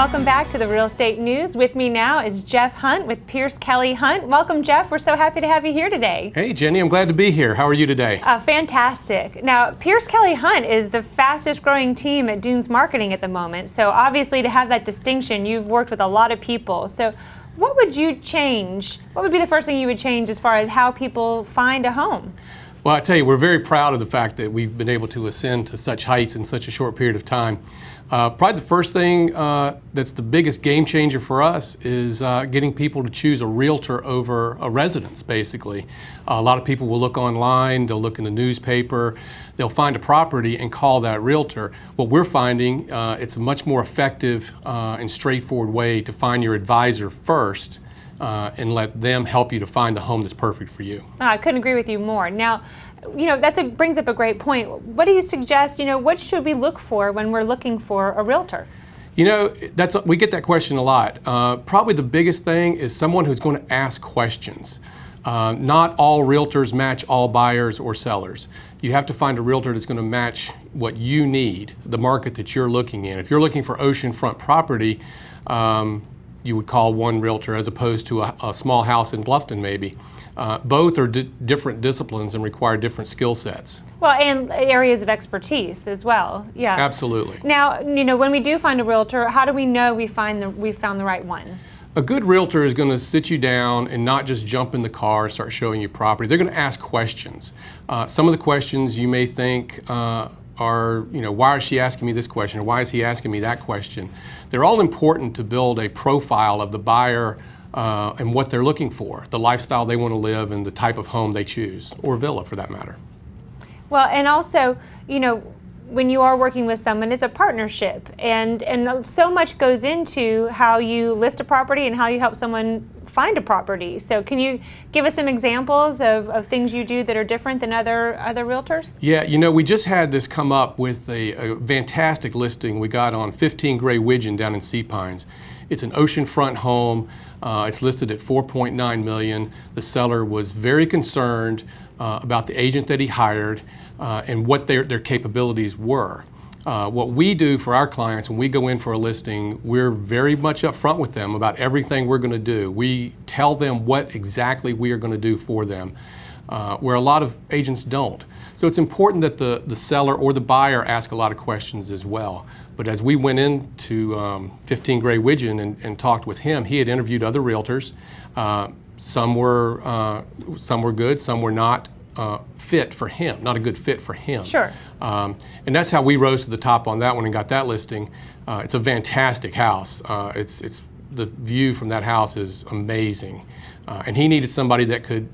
Welcome back to the Real Estate News. With me now is Jeff Hunt with Peirce Kelly Hunt. Welcome, Jeff. We're so happy to have you here today. Hey, Jenny. I'm glad to be here. How are you today? Fantastic. Now, Peirce Kelly Hunt is the fastest growing team at Dunes Marketing at the moment. So obviously to have that distinction, you've worked with a lot of people. So what would you change? What would be the first thing you would change as far as how people find a home? Well, I tell you, we're very proud of the fact that we've been able to ascend to such heights in such a short period of time. Probably the first thing that's the biggest game changer for us is getting people to choose a realtor over a residence, basically. A lot of people will look online, they'll look in the newspaper, they'll find a property and call that realtor. What we're finding, it's a much more effective and straightforward way to find your advisor first and let them help you to find the home that's perfect for you. I couldn't agree with you more. Now, that brings up a great point. What do you suggest, what should we look for when we're looking for a realtor? We get that question a lot. Probably the biggest thing is someone who's going to ask questions. Not all realtors match all buyers or sellers. You have to find a realtor that's going to match what you need, the market that you're looking in. If you're looking for oceanfront property, you would call one realtor as opposed to a small house in Bluffton maybe. Both are different disciplines and require different skill sets. Well, and areas of expertise as well. Yeah. Absolutely. Now, when we do find a realtor, how do we know we've found the right one? A good realtor is going to sit you down and not just jump in the car and start showing you property. They're going to ask questions. Some of the questions you may think are, why is she asking me this question, or why is he asking me that question? They're all important to build a profile of the buyer and what they're looking for, the lifestyle they want to live and the type of home they choose, or villa for that matter. Well, and also, when you are working with someone, it's a partnership, and so much goes into how you list a property and how you help someone find a property. So can you give us some examples of things you do that are different than other realtors? Yeah, we just had this come up with a fantastic listing we got on 15 Gray Widgeon down in Sea Pines. It's an oceanfront home. It's listed at $4.9 million. The seller was very concerned about the agent that he hired and what their capabilities were. What we do for our clients when we go in for a listing, we're very much upfront with them about everything we're going to do. We tell them what exactly we are going to do for them, where a lot of agents don't. So it's important that the seller or the buyer ask a lot of questions as well. But as we went into 15 Gray Widgeon and talked with him, he had interviewed other realtors. Some were good, some were not fit for him, not a good fit for him. Sure. And that's how we rose to the top on that one and got that listing. It's a fantastic house. The view from that house is amazing. And he needed somebody that could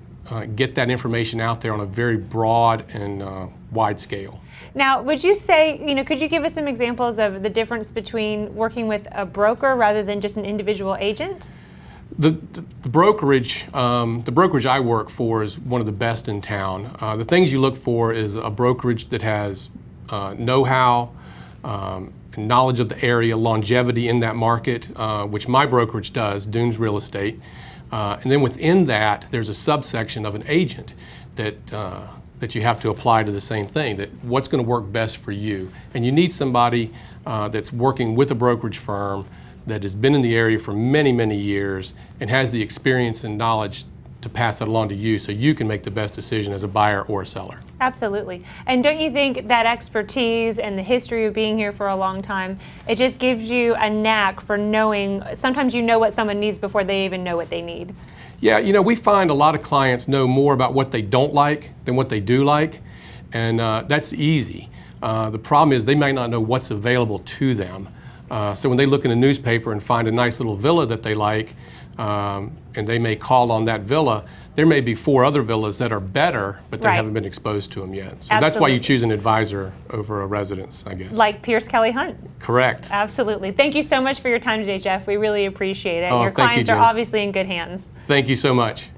get that information out there on a very broad and wide scale. Now, would you say, could you give us some examples of the difference between working with a broker rather than just an individual agent? The brokerage I work for is one of the best in town. The things you look for is a brokerage that has know-how, knowledge of the area, longevity in that market, which my brokerage does, Dunes Real Estate. And then within that, there's a subsection of an agent that you have to apply to the same thing, that what's going to work best for you. And you need somebody that's working with a brokerage firm that has been in the area for many, many years and has the experience and knowledge to pass that along to you so you can make the best decision as a buyer or a seller. Absolutely. And don't you think that expertise and the history of being here for a long time, it just gives you a knack for knowing, sometimes you know what someone needs before they even know what they need? Yeah, we find a lot of clients know more about what they don't like than what they do like, and that's easy. The problem is they might not know what's available to them. So when they look in the newspaper and find a nice little villa that they like, and they may call on that villa, there may be 4 other villas that are better, but they haven't been exposed to them yet. So Absolutely. That's why you choose an advisor over a residence, I guess. Like Peirce Kelly Hunt. Correct. Absolutely. Thank you so much for your time today, Jeff. We really appreciate it. Oh, Your clients you, are Jen. obviously in good hands. Thank you so much.